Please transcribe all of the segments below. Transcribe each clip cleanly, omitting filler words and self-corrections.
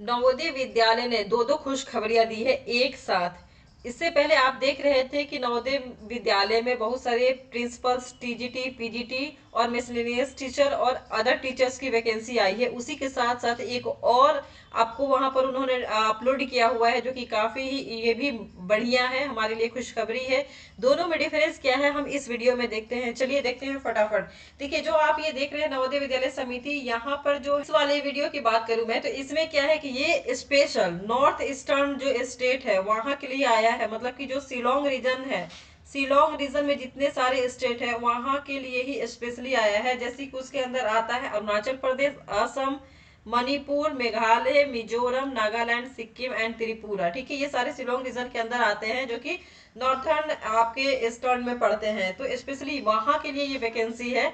नवोदय विद्यालय ने दो दो खुशखबरियां दी है एक साथ। इससे पहले आप देख रहे थे कि नवोदय विद्यालय में बहुत सारे प्रिंसिपल्स, टीजीटी, पीजीटी और मिसलेनियस टीचर और अदर टीचर्स की वैकेंसी आई है। उसी के साथ साथ एक और आपको वहां पर उन्होंने अपलोड किया हुआ है, जो कि काफी ये भी बढ़िया है, हमारे लिए खुशखबरी है। दोनों में डिफरेंस क्या है हम इस वीडियो में देखते हैं। चलिए देखते हैं फटाफट। देखिए, जो आप ये देख रहे हैं नवोदय विद्यालय समिति, यहाँ पर जो इस वाले वीडियो की बात करूं मैं, तो इसमें क्या है कि ये स्पेशल नॉर्थ ईस्टर्न जो स्टेट है वहां के लिए आया है। मतलब कि जो शिलोंग रीजन है, शिलोंग रीजन में जितने सारे स्टेट है वहां के लिए ही स्पेशली आया है। जैसे कि उसके अंदर आता है अरुणाचल प्रदेश, असम, मणिपुर, मेघालय, मिजोरम, नागालैंड, सिक्किम एंड त्रिपुरा। ठीक है, ये सारे शिलोंग रीजन के अंदर आते हैं, जो कि नॉर्थर्न आपके ईस्टर्न में पड़ते हैं। तो स्पेशली वहां के लिए ये वैकेंसी है।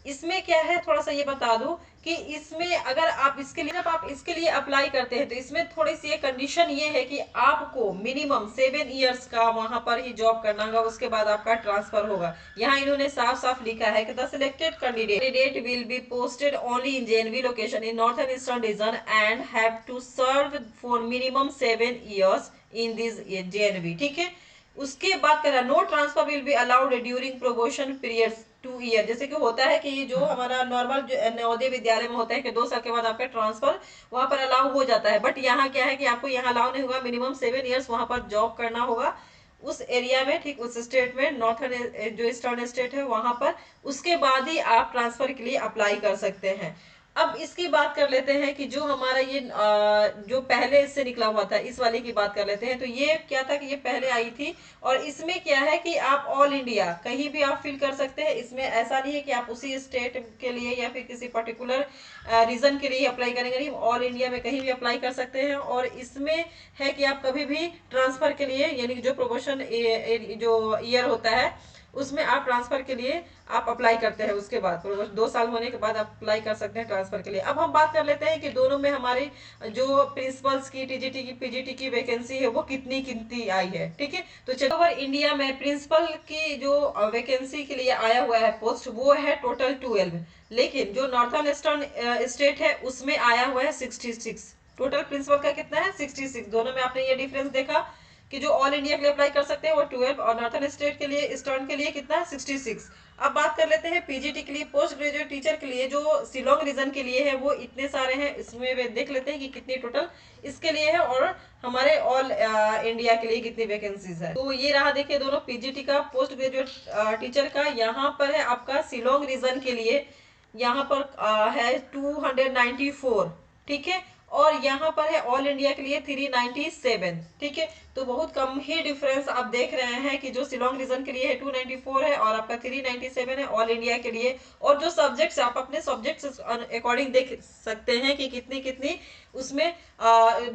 इसमें क्या है, थोड़ा सा ये बता दूं कि इसमें अगर आप इसके लिए, जब आप इसके लिए अप्लाई करते हैं, तो इसमें थोड़ी सी कंडीशन ये है कि आपको मिनिमम 7 इयर्स का वहां पर ही जॉब करना होगा, उसके बाद आपका ट्रांसफर होगा। यहाँ इन्होंने साफ साफ लिखा है कि the selected candidate will be posted only in JNV location in northern eastern region and have to serve for minimum 7 years in this JNV. ठीक है, उसके बाद कह रहा no transfer will be allowed during probation period 2 year. जैसे कि होता है कि ये जो हमारा नॉर्मल नवोदय विद्यालय में होता है कि 2 साल के बाद आपका ट्रांसफर वहां पर अलाउ हो जाता है, बट यहाँ क्या है कि आपको यहाँ अलाउ नहीं होगा, मिनिमम 7 इयर्स वहां पर जॉब करना होगा उस एरिया में, ठीक उस स्टेट में, नॉर्थन जो ईस्टर्न स्टेट है वहां पर। उसके बाद ही आप ट्रांसफर के लिए अप्लाई कर सकते हैं। अब इसकी बात कर लेते हैं कि जो हमारा ये जो पहले इससे निकला हुआ था, इस वाले की बात कर लेते हैं। तो ये क्या था कि ये पहले आई थी, और इसमें क्या है कि आप ऑल इंडिया कहीं भी आप फिल कर सकते हैं। इसमें ऐसा नहीं है कि आप उसी स्टेट के लिए या फिर किसी पर्टिकुलर रीजन के लिए अप्लाई करेंगे, नहीं, ऑल इंडिया में कहीं भी अप्लाई कर सकते हैं। और इसमें है कि आप कभी भी ट्रांसफर के लिए, यानी जो प्रोमोशन जो ईयर होता है उसमें आप ट्रांसफर के लिए आप अप्लाई करते हैं, उसके बाद 2 साल होने के बाद आप अप्लाई कर सकते हैं ट्रांसफर के लिए। अब हम बात कर लेते हैं कि दोनों में हमारी जो प्रिंसिपल्स की, टीजीटी की, पीजीटी की वैकेंसी है वो कितनी कितनी आई है। ठीक है, तो चलो, ओवर इंडिया में प्रिंसिपल की जो वैकेंसी के लिए आया हुआ है पोस्ट, वो है टोटल 12। लेकिन जो नॉर्थन ईस्टर्न स्टेट है उसमें आया हुआ है 66। टोटल प्रिंसिपल का कितना है, 66। दोनों में आपने ये डिफरेंस देखा कि जो ऑल इंडिया के लिए अप्लाई कर सकते हैं वो 12, और नॉर्थन स्टेट के लिए, ईस्टर्न के लिए कितना है, 66। अब बात कर लेते हैं पीजीटी के लिए, पोस्ट ग्रेजुएट टीचर के लिए, जो शिलोंग रीजन के लिए है, वो इतने सारे हैं। इसमें देख लेते हैं कि कितनी टोटल इसके लिए है, और हमारे ऑल इंडिया के लिए कितनी वैकेंसीज है। तो ये रहा, देखिए दोनों पीजीटी का, पोस्ट ग्रेजुएट टीचर का। यहाँ पर है आपका शिलोंग रीजन के लिए, यहाँ पर है 294। ठीक है, और यहाँ पर है ऑल इंडिया के लिए 397। ठीक है, तो बहुत कम ही डिफरेंस आप देख रहे हैं कि जो शिलोंग रीजन के लिए है 294 है, और आपका 397 है ऑल इंडिया के लिए। और जो सब्जेक्ट्स, आप अपने सब्जेक्ट्स अकॉर्डिंग देख सकते हैं कि कितनी कितनी उसमें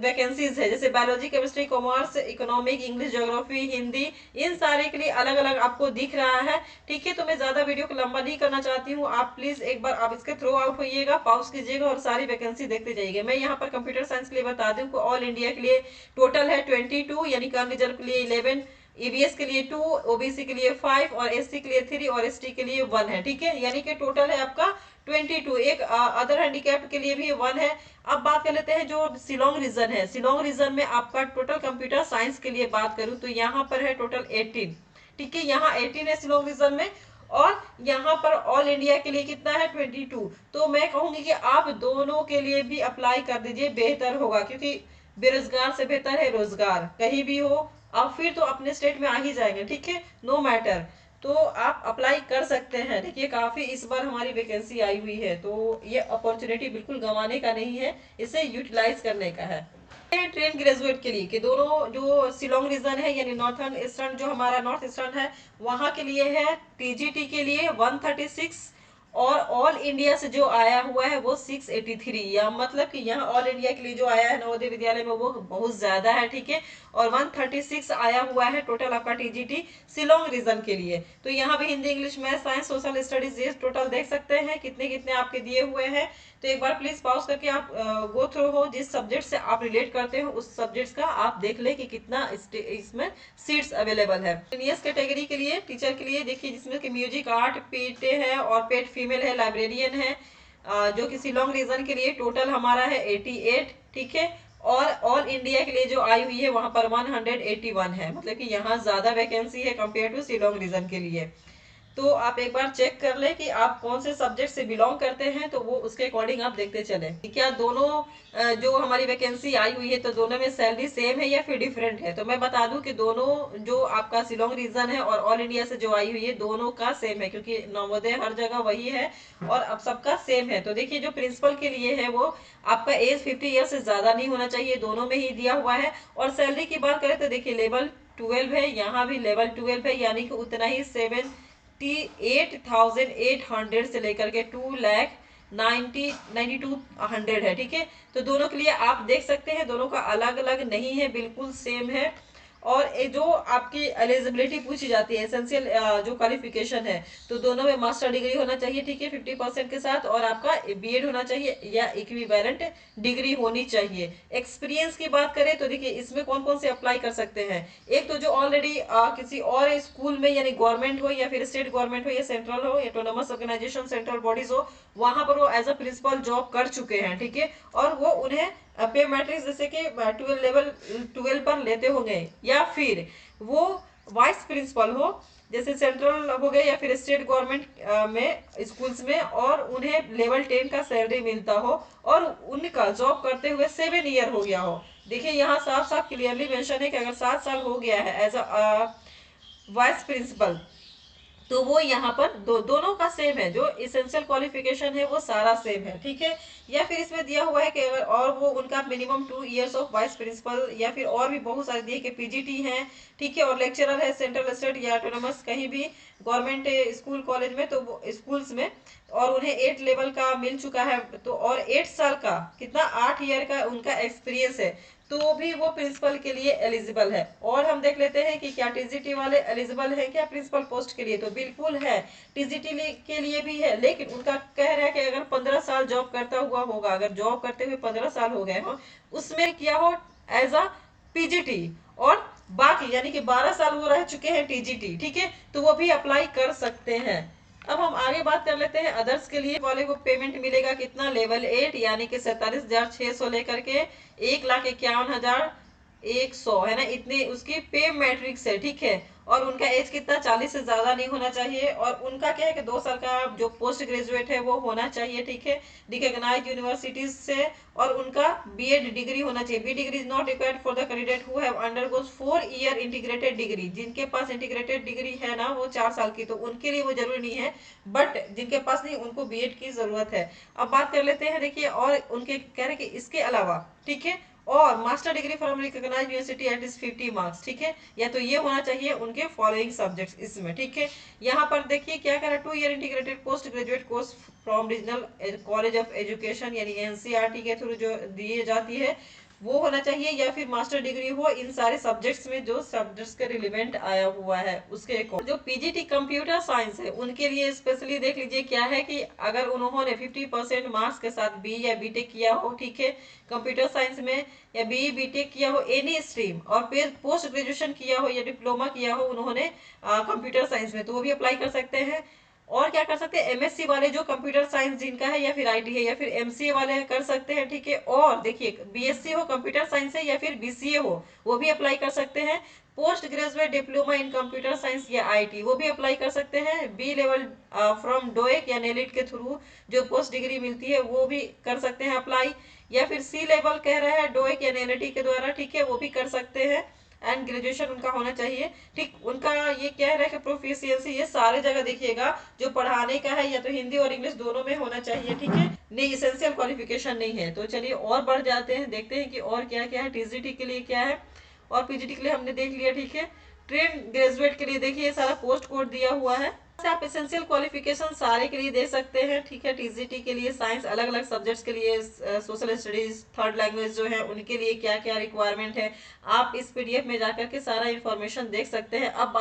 वैकेंसीज है। जैसे biology, chemistry, commerce, economic, English, geography, Hindi, इन सारे के लिए अलग अलग आपको दिख रहा है। ठीक है, तो मैं ज्यादा वीडियो को लंबा नहीं करना चाहती हूँ। आप प्लीज एक बार आप इसके थ्रू आउट होइएगा, पॉज कीजिएगा और सारी वैकेंसी देखते जाइएगा। मैं यहाँ पर कंप्यूटर साइंस के लिए बता दूं, ऑल इंडिया के लिए टोटल है 22, यानी कम रिजर्व के लिए 11, ईबीएस के लिए 2, ओबीसी के लिए 5, और एससी के लिए 3, और एसटी के लिए 1 है। ठीक है, यानी कि टोटल है आपका 22। एक अदर हैंडीकैप के लिए भी 1 है। अब बात कर लेते हैं जो शिलोंग रीजन है। शिलोंग रीजन में आपका टोटल कंप्यूटर साइंस के लिए बात करूं तो यहाँ पर है टोटल 18। ठीक है, यहाँ 18 है शिलोंग रीजन में, और यहाँ पर ऑल इंडिया के लिए कितना है, 22। तो मैं कहूंगी कि आप दोनों के लिए भी अप्लाई कर दीजिए, बेहतर होगा, क्योंकि बेरोजगार से बेहतर है रोजगार। कहीं भी हो आप फिर तो अपने स्टेट में आ ही जाएंगे। ठीक है, नो मैटर, तो आप अप्लाई कर सकते हैं। देखिए, काफी इस बार हमारी वैकेंसी आई हुई है, तो ये अपॉर्चुनिटी बिल्कुल गंवाने का नहीं है, इसे यूटिलाइज करने का है। ट्रेन ग्रेजुएट के लिए कि दोनों जो शिलोंग रीजन है, यानी नॉर्थन ईस्टर्न, जो हमारा नॉर्थ ईस्टर्न है वहां के लिए है टीजीटी के लिए 136, और ऑल इंडिया से जो आया हुआ है वो 683। या मतलब कि यहाँ ऑल इंडिया के लिए जो आया है नवोदय विद्यालय में वो बहुत ज्यादा है। ठीक है, और 136 आया हुआ है टोटल आपका टीजीटी शिलोंग रीजन के लिए। तो यहाँ पे Hindi, English, math, science, social studies, ये टोटल देख सकते हैं कितने कितने आपके दिए हुए हैं। तो एक बार प्लीज पॉज करके आप गो थ्रू हो, जिस सब्जेक्ट से आप रिलेट करते हो उस सब्जेक्ट का आप देख ले कि कितना इसमें सीट्स अवेलेबल है। सीनियर्स कैटेगरी के लिए, टीचर के लिए देखिए, जिसमें कि म्यूजिक, आर्ट, पीटे है, और पेट फीमेल है, लाइब्रेरियन है, जो कि शिलोंग रीजन के लिए टोटल हमारा है 88। ठीक है। और ऑल इंडिया के लिए जो आई हुई है वहां पर 181 है, मतलब कि यहाँ ज्यादा वैकेंसी है कंपेयर टू शिलोंग रीजन के लिए। तो आप एक बार चेक कर ले कि आप कौन से सब्जेक्ट से बिलोंग करते हैं, तो वो उसके अकॉर्डिंग आप देखते चले क्या दोनों जो हमारी वैकेंसी आई हुई है तो दोनों में सैलरी सेम है या फिर डिफरेंट है। तो मैं बता दूं कि दोनों जो आपका शिलोंग रीजन है और ऑल इंडिया से जो आई हुई है दोनों का सेम है, क्योंकि नवोदय हर जगह वही है और अब सबका सेम है। तो देखिए जो प्रिंसिपल के लिए है वो आपका एज 50 ईयर से ज्यादा नहीं होना चाहिए, दोनों में ही दिया हुआ है। और सैलरी की बात करें तो देखिए लेवल 12 है, यहाँ भी लेवल 12 है, यानी कि उतना ही 78,800 से लेकर के 2,92,100 है, ठीक है। तो दोनों के लिए आप देख सकते हैं दोनों का अलग अलग नहीं है, बिल्कुल सेम है। और ये जो आपकी एलिजिबिलिटी पूछी जाती है, एसेंशियल जो क्वालिफिकेशन है, तो दोनों में मास्टर डिग्री होना चाहिए, ठीक है, 50% के साथ, और आपका बीएड होना चाहिए या इक्विवेलेंट डिग्री होनी चाहिए। एक्सपीरियंस की बात करें तो देखिए इसमें कौन कौन से अप्लाई कर सकते हैं। एक तो जो ऑलरेडी किसी और स्कूल में, यानी गवर्नमेंट हो या फिर स्टेट गवर्नमेंट हो या सेंट्रल हो, ऑटोनोमस ऑर्गेनाइजेशन, सेंट्रल बॉडीज हो, वहां पर वो एज अ प्रिंसिपल जॉब कर चुके हैं, ठीक है। और वो उन्हें पे मैट्रिक्स जैसे कि 12 लेवल 12 पर लेते होंगे, या फिर वो वाइस प्रिंसिपल हो जैसे सेंट्रल हो गए या फिर स्टेट गवर्नमेंट में स्कूल्स में, और उन्हें लेवल 10 का सैलरी मिलता हो और उनका जॉब करते हुए 7 ईयर हो गया हो। देखिए यहाँ साफ साफ क्लियरली मेंशन है कि अगर 7 साल हो गया है एज अ वाइस प्रिंसिपल, तो वो यहाँ पर दोनों का सेम है, जो इसेंशियल क्वालिफिकेशन है वो सारा सेम है, ठीक है। या फिर इसमें दिया हुआ है कि अगर और वो उनका minimum 2 years of vice principal, या फिर और भी बहुत सारे दिए कि पीजीटी है, ठीक है, और लेक्चरर है सेंट्रल स्टेट या ऑटोनोमस कहीं भी गवर्नमेंट स्कूल कॉलेज में, तो वो स्कूल्स में, और उन्हें 8 लेवल का मिल चुका है, तो और 8 साल का कितना 8 ईयर का उनका एक्सपीरियंस है, तो भी वो प्रिंसिपल के लिए एलिजिबल है। और हम देख लेते हैं कि क्या टीजीटी वाले एलिजिबल है क्या प्रिंसिपल पोस्ट के लिए, तो बिल्कुल है, टीजीटी के लिए भी है, लेकिन उनका कह रहा है कि अगर 15 साल जॉब करता हुआ होगा, अगर जॉब करते हुए 15 साल हो गए हो, उसमें किया हो एज अ पीजीटी, और बाकी यानी कि 12 साल वो रह चुके हैं टीजीटी, ठीक है, तो वो भी अप्लाई कर सकते हैं। अब हम आगे बात कर लेते हैं अदर्स के लिए वाले को पेमेंट मिलेगा कितना, लेवल 8 यानी कि 47,600 लेकर के 1,51,100 है ना, इतने उसकी पे मैट्रिक्स है, ठीक है। और उनका एज कितना 40 से ज्यादा नहीं होना चाहिए, और उनका क्या है कि 2 साल का जो पोस्ट ग्रेजुएट है वो होना चाहिए, ठीक है, रिकॉग्नाइज्ड यूनिवर्सिटीज से, और उनका बीएड डिग्री होना चाहिए। B degree is not required for the candidate who have undergoes 4 year integrated degree, जिनके पास इंटीग्रेटेड डिग्री है ना वो 4 साल की, तो उनके लिए वो जरूरी नहीं है, बट जिनके पास नहीं उनको बीएड की जरूरत है। अब बात कर लेते हैं, देखिए और उनके कह रहे कि इसके अलावा, ठीक है, और master degree from recognised university at is 50 marks, ठीक है, या तो ये होना चाहिए उनके फॉलोइंग सब्जेक्ट्स इसमें, ठीक है। यहाँ पर देखिए क्या कह रहा है, 2 year integrated post graduate course from regional college of education, यानी एनसीईआरटी के थ्रू जो दी जाती है वो होना चाहिए, या फिर मास्टर डिग्री हो इन सारे सब्जेक्ट्स में जो सब्जेक्ट्स के रिलेवेंट आया हुआ है उसके अकॉर्डिंग। जो पीजीटी कंप्यूटर साइंस है उनके लिए स्पेशली देख लीजिए क्या है कि अगर उन्होंने 50% मार्क्स के साथ बी या बीटेक किया हो, ठीक है, कंप्यूटर साइंस में, या बी बीटेक किया हो एनी स्ट्रीम, और फिर पोस्ट ग्रेजुएशन किया हो या डिप्लोमा किया हो उन्होंने कंप्यूटर साइंस में, तो वो भी अप्लाई कर सकते हैं। और क्या कर सकते हैं, एमएससी वाले जो कंप्यूटर साइंस जिनका है, या फिर आईटी है, या फिर एमसीए वाले कर सकते हैं, ठीक है। और देखिए बीएससी हो कंप्यूटर साइंस से, या फिर बीसीए हो, वो भी अप्लाई कर सकते हैं। Post graduate diploma in computer science या आईटी वो भी अप्लाई कर सकते हैं। बी लेवल फ्रॉम डोएक या नेलिट के थ्रू जो पोस्ट डिग्री मिलती है वो भी कर सकते हैं अप्लाई, या फिर सी लेवल कह रहा है डोएक या नेलिटी के द्वारा, ठीक है, वो भी कर सकते हैं। एंड ग्रेजुएशन उनका होना चाहिए, ठीक। उनका ये कह रहा है कि प्रोफिशिएंसी ये सारे जगह देखिएगा जो पढ़ाने का है, या तो हिंदी और इंग्लिश दोनों में होना चाहिए, ठीक है, नहीं इसेंशियल क्वालिफिकेशन नहीं है। तो चलिए और बढ़ जाते हैं, देखते हैं कि और क्या क्या है टीजीटी के लिए क्या है, और पीजीटी के लिए हमने देख लिया, ठीक है। ट्रेन ग्रेजुएट के लिए देखिए ये सारा पोस्ट कोड दिया हुआ है, आप एसेंशियल क्वालिफिकेशन सारे के लिए दे सकते हैं, ठीक है। टीजीटी के लिए साइंस अलग अलग सब्जेक्ट्स के लिए, सोशल स्टडीज थर्ड लैंग्वेज जो है उनके लिए क्या क्या रिक्वायरमेंट है, आप इस पीडीएफ में जाकर के सारा इन्फॉर्मेशन देख सकते हैं। अब